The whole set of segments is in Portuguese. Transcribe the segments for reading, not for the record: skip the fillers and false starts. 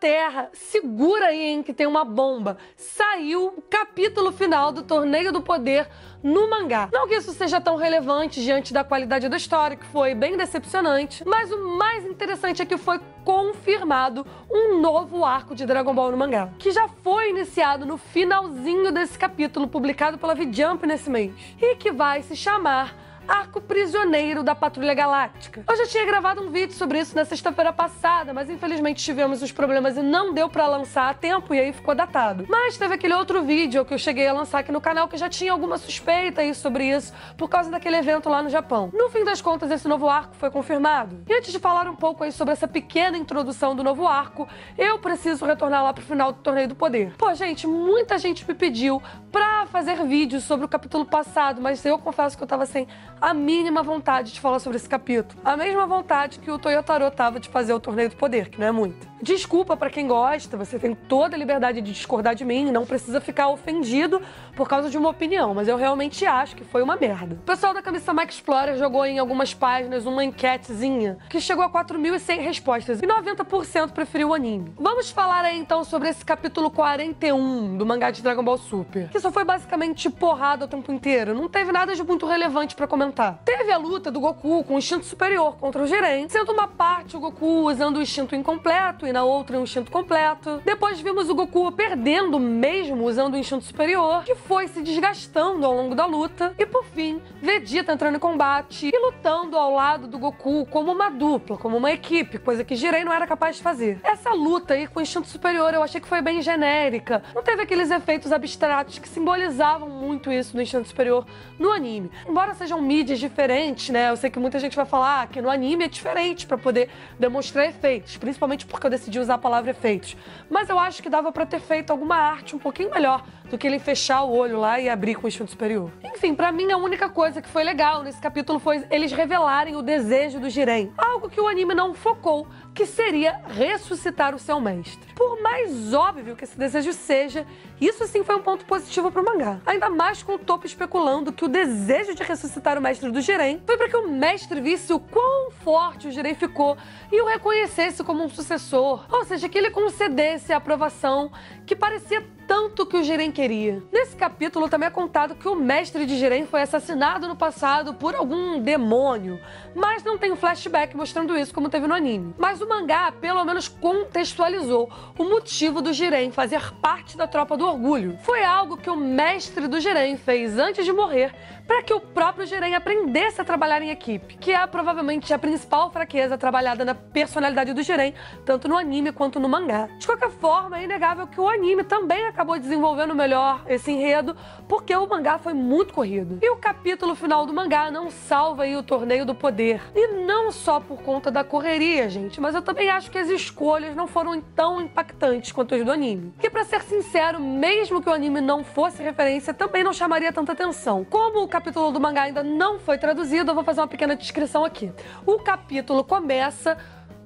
Terra, segura aí, hein, que tem uma bomba. Saiu o capítulo final do Torneio do Poder no mangá. Não que isso seja tão relevante diante da qualidade da história, que foi bem decepcionante, mas o mais interessante é que foi confirmado um novo arco de Dragon Ball no mangá, que já foi iniciado no finalzinho desse capítulo, publicado pela V-Jump nesse mês, e que vai se chamar Arco Prisioneiro da Patrulha Galáctica. Eu já tinha gravado um vídeo sobre isso na sexta-feira passada, mas infelizmente tivemos uns problemas e não deu pra lançar a tempo e aí ficou datado. Mas teve aquele outro vídeo que eu cheguei a lançar aqui no canal que já tinha alguma suspeita aí sobre isso por causa daquele evento lá no Japão. No fim das contas, esse novo arco foi confirmado. E antes de falar um pouco aí sobre essa pequena introdução do novo arco, eu preciso retornar lá pro final do Torneio do Poder. Pô, gente, muita gente me pediu pra fazer vídeos sobre o capítulo passado, mas eu confesso que eu tava sem a mínima vontade de falar sobre esse capítulo. A mesma vontade que o Toyotaro tava de fazer o Torneio do Poder, que não é muito. Desculpa pra quem gosta, você tem toda a liberdade de discordar de mim, não precisa ficar ofendido por causa de uma opinião, mas eu realmente acho que foi uma merda. O pessoal da Camisa Mike Explorer jogou em algumas páginas uma enquetezinha que chegou a 4.100 respostas e 90% preferiu o anime. Vamos falar aí então sobre esse capítulo 41 do mangá de Dragon Ball Super, que só foi basicamente porrada o tempo inteiro, não teve nada de muito relevante pra comentar. Teve a luta do Goku com o instinto superior contra o Jiren, sendo uma parte o Goku usando o instinto incompleto e na outra um instinto completo. Depois vimos o Goku perdendo mesmo usando o instinto superior, que foi se desgastando ao longo da luta. E por fim, Vegeta entrando em combate e lutando ao lado do Goku como uma dupla, como uma equipe, coisa que Jiren não era capaz de fazer. Essa luta aí com o instinto superior eu achei que foi bem genérica. Não teve aqueles efeitos abstratos que simbolizavam muito isso do instinto superior no anime. Embora sejam mídias diferentes, né? Eu sei que muita gente vai falar que no anime é diferente pra poder demonstrar efeitos, principalmente porque eu decidi usar a palavra efeitos. Mas eu acho que dava pra ter feito alguma arte um pouquinho melhor do que ele fechar o olho lá e abrir com o instinto superior. Enfim, pra mim a única coisa que foi legal nesse capítulo foi eles revelarem o desejo do Jiren. Algo que o anime não focou, que seria ressuscitar o seu mestre. Por mais óbvio que esse desejo seja, isso sim foi um ponto positivo pro mangá. Ainda mais com o Toppo especulando que o desejo de ressuscitar o mestre do Jiren foi para que o mestre visse o quão forte o Jiren ficou e o reconhecesse como um sucessor. Ou seja, que ele concedesse a aprovação que parecia tanto que o Jiren queria. Nesse capítulo também é contado que o mestre de Jiren foi assassinado no passado por algum demônio, mas não tem um flashback mostrando isso como teve no anime. Mas o mangá pelo menos contextualizou o motivo do Jiren fazer parte da Tropa do Orgulho. Foi algo que o mestre do Jiren fez antes de morrer para que o próprio Jiren aprendesse a trabalhar em equipe, que é provavelmente a principal fraqueza trabalhada na personalidade do Jiren, tanto no anime quanto no mangá. De qualquer forma, é inegável que o anime também acabou desenvolvendo melhor esse enredo, porque o mangá foi muito corrido. E o capítulo final do mangá não salva aí o Torneio do Poder. E não só por conta da correria, gente, mas eu também acho que as escolhas não foram tão impactantes quanto as do anime. Que, pra ser sincero, mesmo que o anime não fosse referência, também não chamaria tanta atenção. Como o capítulo do mangá ainda não foi traduzido, eu vou fazer uma pequena descrição aqui. O capítulo começa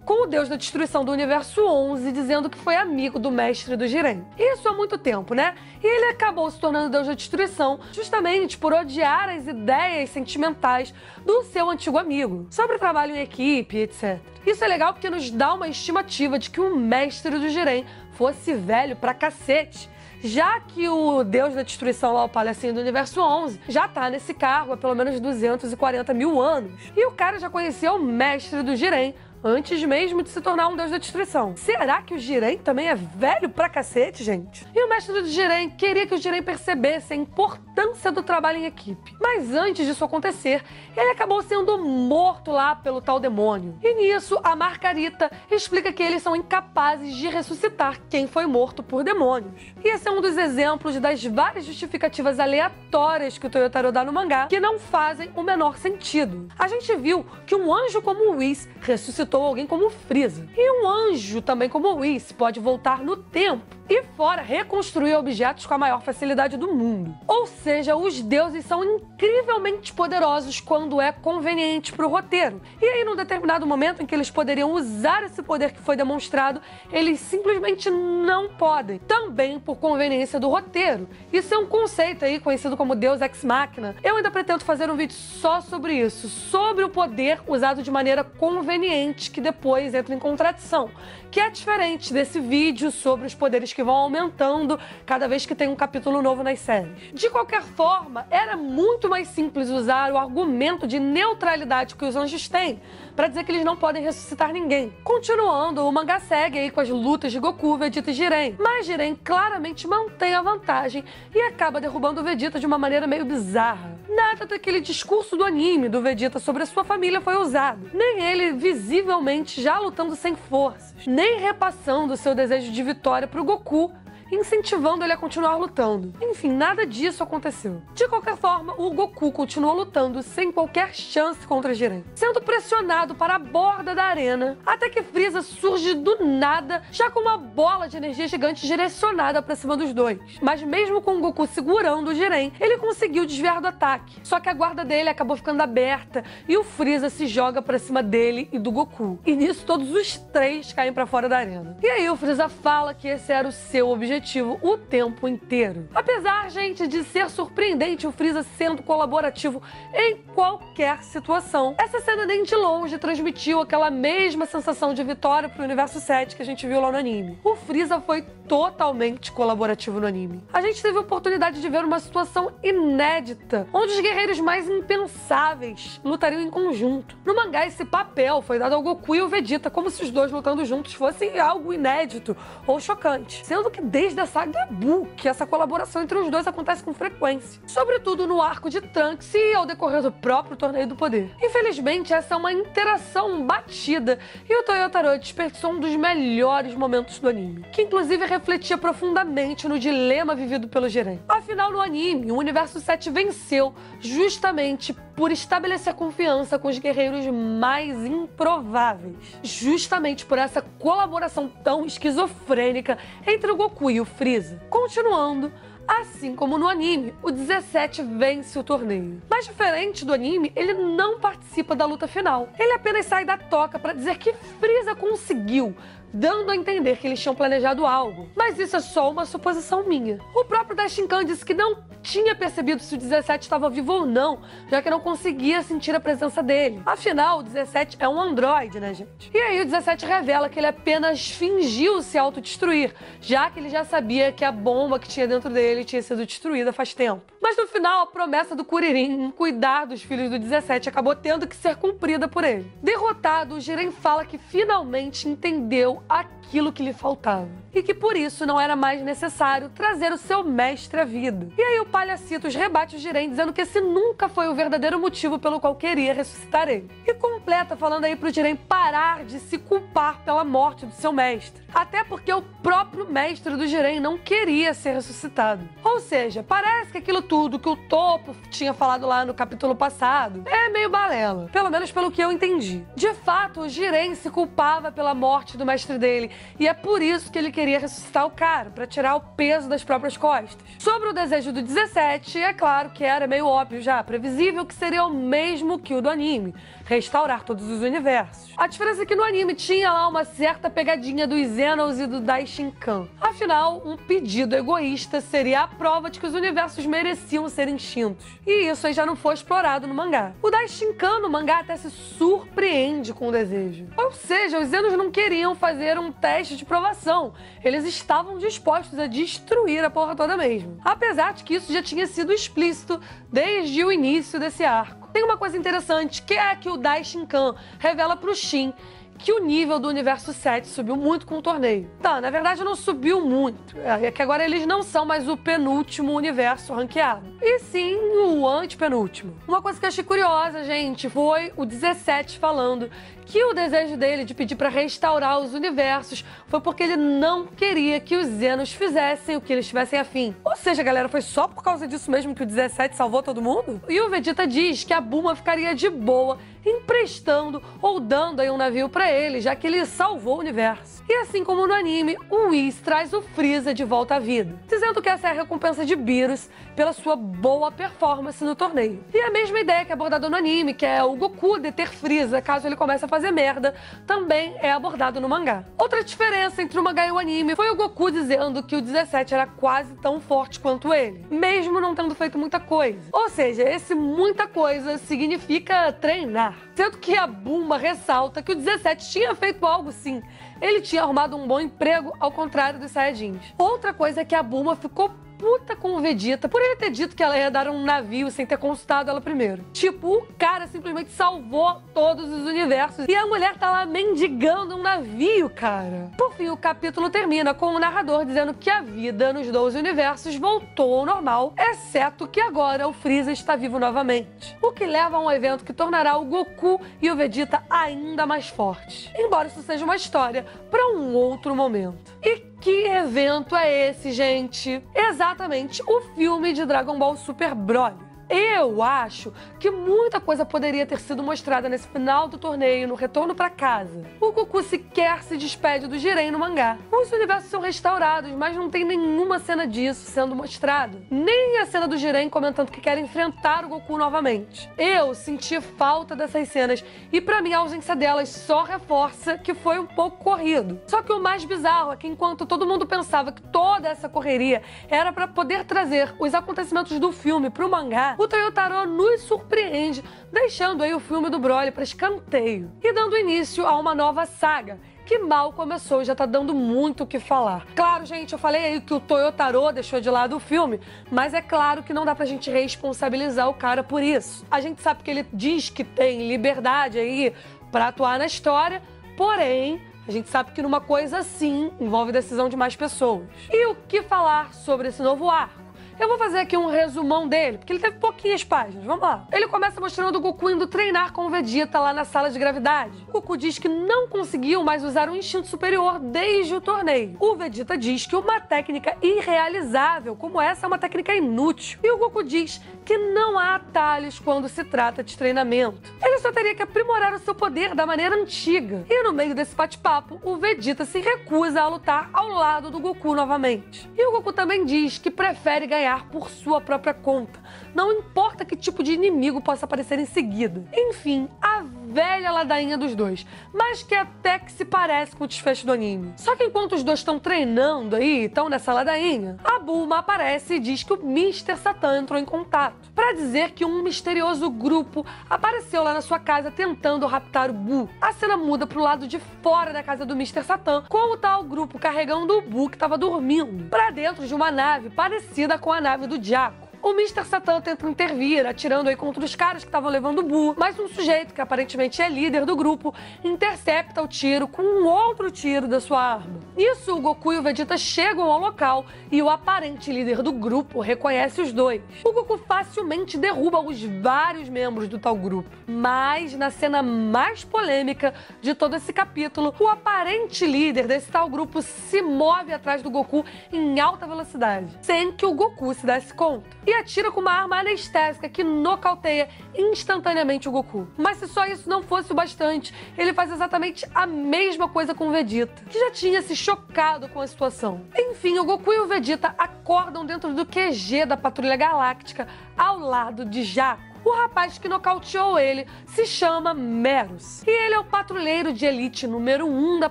com o deus da destruição do universo 11 dizendo que foi amigo do mestre do Jiren. Isso há muito tempo, né? E ele acabou se tornando deus da destruição justamente por odiar as ideias sentimentais do seu antigo amigo, sobre trabalho em equipe, etc. Isso é legal porque nos dá uma estimativa de que o mestre do Jiren fosse velho pra cacete, já que o deus da destruição lá, o palhacinho do universo 11, já tá nesse cargo há pelo menos 240 mil anos. E o cara já conhecia o mestre do Jiren antes mesmo de se tornar um deus da destruição. Será que o Jiren também é velho pra cacete, gente? E o mestre do Jiren queria que o Jiren percebesse a importância do trabalho em equipe. Mas antes disso acontecer, ele acabou sendo morto lá pelo tal demônio. E nisso, a Margarita explica que eles são incapazes de ressuscitar quem foi morto por demônios. E esse é um dos exemplos das várias justificativas aleatórias que o Toyotaro dá no mangá, que não fazem o menor sentido. A gente viu que um anjo como o Whis ressuscitou alguém como Frieza. E um anjo também como o Whis pode voltar no tempo e fora reconstruir objetos com a maior facilidade do mundo. Ou seja, os deuses são incrivelmente poderosos quando é conveniente para o roteiro. E aí, num determinado momento em que eles poderiam usar esse poder que foi demonstrado, eles simplesmente não podem. Também por conveniência do roteiro. Isso é um conceito aí conhecido como Deus Ex Machina. Eu ainda pretendo fazer um vídeo só sobre isso, sobre o poder usado de maneira conveniente diferentes que depois entram em contradição, que é diferente desse vídeo sobre os poderes que vão aumentando cada vez que tem um capítulo novo nas séries. De qualquer forma, era muito mais simples usar o argumento de neutralidade que os anjos têm para dizer que eles não podem ressuscitar ninguém. Continuando, o mangá segue aí com as lutas de Goku, Vegeta e Jiren, mas Jiren claramente mantém a vantagem e acaba derrubando o Vegeta de uma maneira meio bizarra. Nada daquele discurso do anime do Vegeta sobre a sua família foi usado, nem ele visivelmente já lutando sem forças, nem repassando seu desejo de vitória pro Goku, incentivando ele a continuar lutando. Enfim, nada disso aconteceu. De qualquer forma, o Goku continua lutando sem qualquer chance contra Jiren, sendo pressionado para a borda da arena, até que Frieza surge do nada, já com uma bola de energia gigante direcionada para cima dos dois. Mas mesmo com o Goku segurando o Jiren, ele conseguiu desviar do ataque. Só que a guarda dele acabou ficando aberta e o Frieza se joga para cima dele e do Goku. E nisso todos os três caem para fora da arena. E aí o Frieza fala que esse era o seu objetivo o tempo inteiro. Apesar, gente, de ser surpreendente o Frieza sendo colaborativo em qualquer situação, essa cena nem de longe transmitiu aquela mesma sensação de vitória pro Universo 7 que a gente viu lá no anime. O Frieza foi totalmente colaborativo no anime. A gente teve a oportunidade de ver uma situação inédita, onde os guerreiros mais impensáveis lutariam em conjunto. No mangá, esse papel foi dado ao Goku e ao Vegeta, como se os dois lutando juntos fossem algo inédito ou chocante, sendo que desde a saga Buu que essa colaboração entre os dois acontece com frequência, sobretudo no arco de Trunks e ao decorrer do próprio Torneio do Poder. Infelizmente, essa é uma interação batida e o Toyotaro desperdiçou um dos melhores momentos do anime, que inclusive refletia profundamente no dilema vivido pelo Jiren. Afinal, no anime, o Universo 7 venceu justamente por estabelecer confiança com os guerreiros mais improváveis. Justamente por essa colaboração tão esquizofrênica entre o Goku e o Frieza. Continuando, assim como no anime, o 17 vence o torneio. Mas diferente do anime, ele não participa da luta final. Ele apenas sai da toca para dizer que Frieza conseguiu, dando a entender que eles tinham planejado algo. Mas isso é só uma suposição minha. O próprio Daishinkan disse que não tinha percebido se o 17 estava vivo ou não, já que não conseguia sentir a presença dele. Afinal, o 17 é um androide, né, gente? E aí o 17 revela que ele apenas fingiu se autodestruir, já que ele já sabia que a bomba que tinha dentro dele tinha sido destruída faz tempo. Mas no final, a promessa do Kuririn em cuidar dos filhos do 17 acabou tendo que ser cumprida por ele. Derrotado, o Jiren fala que finalmente entendeu aquilo que lhe faltava e que por isso não era mais necessário trazer o seu mestre à vida. E aí o Palhacitos rebate o Jiren dizendo que esse nunca foi o verdadeiro motivo pelo qual queria ressuscitar ele. E completa falando aí pro Jiren parar de se culpar pela morte do seu mestre. Até porque o próprio mestre do Jiren não queria ser ressuscitado. Ou seja, parece que aquilo tudo que o Topo tinha falado lá no capítulo passado é meio balela. Pelo menos pelo que eu entendi. De fato, o Jiren se culpava pela morte do mestre dele e é por isso que ele queria ressuscitar o cara, para tirar o peso das próprias costas. Sobre o desejo do 17, é claro que era meio óbvio já, previsível que seria o mesmo que o do anime, restaurar todos os universos. A diferença é que no anime tinha lá uma certa pegadinha dos Xenos e do Daishinkan. Afinal, um pedido egoísta seria a prova de que os universos mereciam ser extintos. E isso aí já não foi explorado no mangá. O Daishinkan no mangá até se surpreende com o desejo. Ou seja, os Xenos não queriam fazer um teste de provação. Eles estavam dispostos a destruir a porra toda mesmo. Apesar de que isso já tinha sido explícito desde o início desse arco. Tem uma coisa interessante, que é que o Daishinkan revela pro Shin que o nível do Universo 7 subiu muito com o torneio. Tá, na verdade não subiu muito. É que agora eles não são mais o penúltimo universo ranqueado. E sim o antepenúltimo. Uma coisa que eu achei curiosa, gente, foi o 17 falando que o desejo dele de pedir para restaurar os universos foi porque ele não queria que os Xenos fizessem o que eles tivessem afim. Ou seja, galera, foi só por causa disso mesmo que o 17 salvou todo mundo? E o Vegeta diz que a Bulma ficaria de boa emprestando ou dando aí um navio para ele, já que ele salvou o universo. E assim como no anime, o Whis traz o Frieza de volta à vida, dizendo que essa é a recompensa de Beerus pela sua boa performance no torneio. E a mesma ideia que é abordada no anime, que é o Goku deter Frieza caso ele comece a fazer merda, também é abordado no mangá. Outra diferença entre o mangá e o anime foi o Goku dizendo que o 17 era quase tão forte quanto ele, mesmo não tendo feito muita coisa. Ou seja, esse muita coisa significa treinar. Sendo que a Bulma ressalta que o 17 tinha feito algo sim. Ele tinha arrumado um bom emprego, ao contrário dos Saiyajins. Outra coisa é que a Bulma ficou puta com o Vegeta por ele ter dito que ela ia dar um navio sem ter consultado ela primeiro. Tipo, o cara simplesmente salvou todos os universos e a mulher tá lá mendigando um navio, cara. Por fim, o capítulo termina com o narrador dizendo que a vida nos 12 universos voltou ao normal, exceto que agora o Freeza está vivo novamente. O que leva a um evento que tornará o Goku e o Vegeta ainda mais fortes. Embora isso seja uma história para um outro momento. E que evento é esse, gente? Exatamente, o filme de Dragon Ball Super Broly. Eu acho que muita coisa poderia ter sido mostrada nesse final do torneio, no retorno pra casa. O Goku sequer se despede do Jiren no mangá. Os universos são restaurados, mas não tem nenhuma cena disso sendo mostrada. Nem a cena do Jiren comentando que quer enfrentar o Goku novamente. Eu senti falta dessas cenas e pra mim a ausência delas só reforça que foi um pouco corrido. Só que o mais bizarro é que enquanto todo mundo pensava que toda essa correria era pra poder trazer os acontecimentos do filme pro mangá, o Toyotaro nos surpreende, deixando aí o filme do Broly para escanteio e dando início a uma nova saga, que mal começou e já tá dando muito o que falar. Claro, gente, eu falei aí que o Toyotaro deixou de lado o filme, mas é claro que não dá pra gente responsabilizar o cara por isso. A gente sabe que ele diz que tem liberdade aí pra atuar na história, porém, a gente sabe que numa coisa assim envolve decisão de mais pessoas. E o que falar sobre esse novo arco? Eu vou fazer aqui um resumão dele, porque ele teve pouquinhas páginas. Vamos lá. Ele começa mostrando o Goku indo treinar com o Vegeta lá na sala de gravidade. O Goku diz que não conseguiu mais usar o instinto superior desde o torneio. O Vegeta diz que uma técnica irrealizável como essa é uma técnica inútil. E o Goku diz que não há atalhos quando se trata de treinamento. Ele só teria que aprimorar o seu poder da maneira antiga. E no meio desse bate-papo, o Vegeta se recusa a lutar ao lado do Goku novamente. E o Goku também diz que prefere ganhar por sua própria conta. Não importa que tipo de inimigo possa aparecer em seguida. Enfim, a velha ladainha dos dois, mas que até que se parece com o desfecho do anime. Só que enquanto os dois estão treinando aí, estão nessa ladainha, a Bulma aparece e diz que o Mr. Satan entrou em contato para dizer que um misterioso grupo apareceu lá na sua casa tentando raptar o Buu. A cena muda pro lado de fora da casa do Mr. Satan, com o tal grupo carregando o Buu que estava dormindo para dentro de uma nave parecida com a nave do Jaco. O Mr. Satan tenta intervir, atirando aí contra os caras que estavam levando o Buu, mas um sujeito, que aparentemente é líder do grupo, intercepta o tiro com um outro tiro da sua arma. Nisso, o Goku e o Vegeta chegam ao local e o aparente líder do grupo reconhece os dois. O Goku facilmente derruba os vários membros do tal grupo. Mas, na cena mais polêmica de todo esse capítulo, o aparente líder desse tal grupo se move atrás do Goku em alta velocidade, sem que o Goku se desse conta. E atira com uma arma anestésica que nocauteia instantaneamente o Goku. Mas se só isso não fosse o bastante, ele faz exatamente a mesma coisa com o Vegeta, que já tinha se chocado com a situação. Enfim, o Goku e o Vegeta acordam dentro do QG da Patrulha Galáctica, ao lado de Jaco. O rapaz que nocauteou ele se chama Meros, e ele é o patrulheiro de elite número 1 da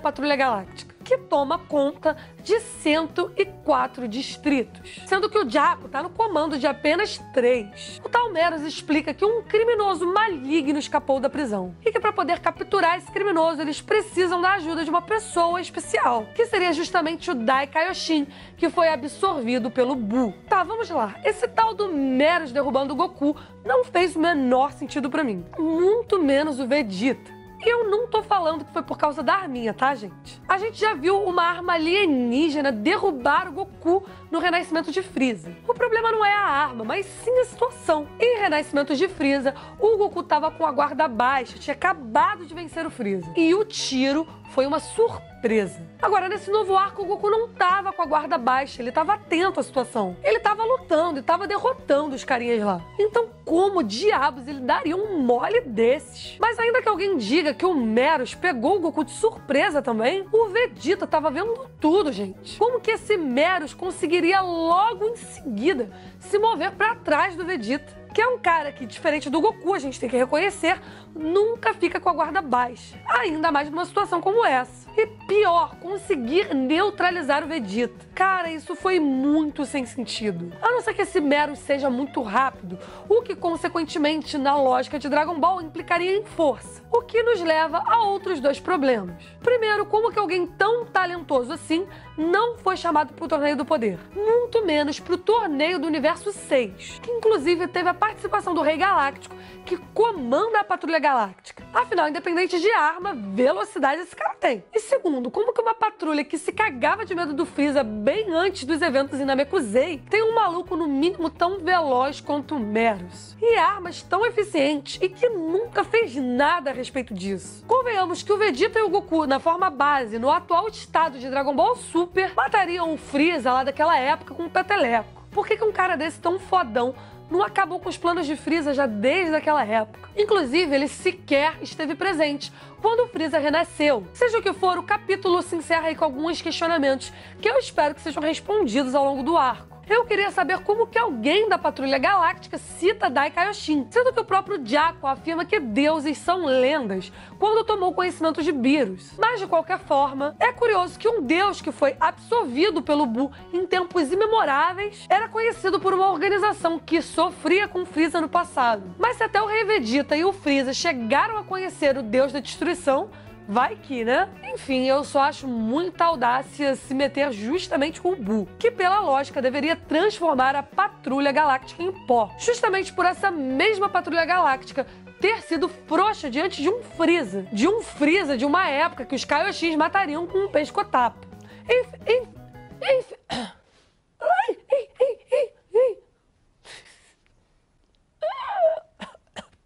Patrulha Galáctica, que toma conta de 104 distritos, sendo que o Jaco tá no comando de apenas 3. O tal Meros explica que um criminoso maligno escapou da prisão e que para poder capturar esse criminoso eles precisam da ajuda de uma pessoa especial, que seria justamente o Dai Kaioshin, que foi absorvido pelo Buu. Tá, vamos lá. Esse tal do Meros derrubando o Goku não fez o menor sentido pra mim, muito menos o Vegeta. E eu não tô falando que foi por causa da arminha, tá, gente? A gente já viu uma arma alienígena derrubar o Goku no Renascimento de Freeza. O problema não é a arma, mas sim a situação. Em Renascimento de Freeza, o Goku tava com a guarda baixa, tinha acabado de vencer o Freeza. E o tiro foi uma surpresa. Agora, nesse novo arco, o Goku não tava com a guarda baixa, ele tava atento à situação. Ele tava lutando e tava derrotando os carinhas lá. Então, como diabos ele daria um mole desses? Mas ainda que alguém diga que o Meros pegou o Goku de surpresa também, o Vegeta tava vendo tudo, gente. Como que esse Meros conseguiria logo em seguida se mover pra trás do Vegeta? que é um cara que, diferente do Goku, a gente tem que reconhecer, nunca fica com a guarda baixa. Ainda mais numa situação como essa. E pior, conseguir neutralizar o Vegeta. Cara, isso foi muito sem sentido. A não ser que esse Meru seja muito rápido, o que consequentemente, na lógica de Dragon Ball, implicaria em força. O que nos leva a outros dois problemas. Primeiro, como que alguém tão talentoso assim não foi chamado para o Torneio do Poder? Muito menos para o Torneio do Universo 6, que inclusive teve a participação do Rei Galáctico, que comanda a Patrulha Galáctica. Afinal, independente de arma, velocidade esse cara tem. E segundo, como que uma patrulha que se cagava de medo do Freeza bem antes dos eventos em Namekusei tem um maluco no mínimo tão veloz quanto o Meru's? E armas tão eficientes e que nunca fez nada a respeito disso. Convenhamos que o Vegeta e o Goku, na forma base, no atual estado de Dragon Ball Super, matariam o Freeza lá daquela época com um peteleco. Por que um cara desse tão fodão não acabou com os planos de Freeza já desde aquela época? Inclusive, ele sequer esteve presente quando o Freeza renasceu. Seja o que for, o capítulo se encerra aí com alguns questionamentos que eu espero que sejam respondidos ao longo do arco. Eu queria saber como que alguém da Patrulha Galáctica cita Dai Kaioshin, sendo que o próprio Jaco afirma que deuses são lendas quando tomou conhecimento de Beerus. Mas, de qualquer forma, é curioso que um deus que foi absorvido pelo Buu em tempos imemoráveis era conhecido por uma organização que sofria com Freeza no passado. Mas se até o Rei Vegeta e o Freeza chegaram a conhecer o deus da destruição, vai que, né? Enfim, eu só acho muita audácia se meter justamente com o Buu, que pela lógica deveria transformar a Patrulha Galáctica em pó. Justamente por essa mesma Patrulha Galáctica ter sido frouxa diante de um Freeza. De um Freeza de uma época que os Kaioshins matariam com um pescotapo. Enfim...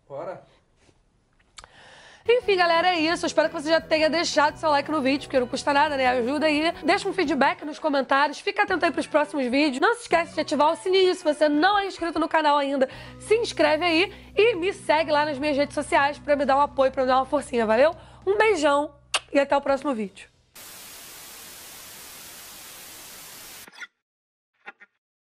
Bora. Enfim, galera, é isso. Eu espero que você já tenha deixado seu like no vídeo, porque não custa nada, né? Ajuda aí. Deixa um feedback nos comentários. Fica atento aí pros próximos vídeos. Não se esquece de ativar o sininho. Se você não é inscrito no canal ainda, se inscreve aí e me segue lá nas minhas redes sociais pra me dar um apoio, pra me dar uma forcinha, valeu? Um beijão e até o próximo vídeo.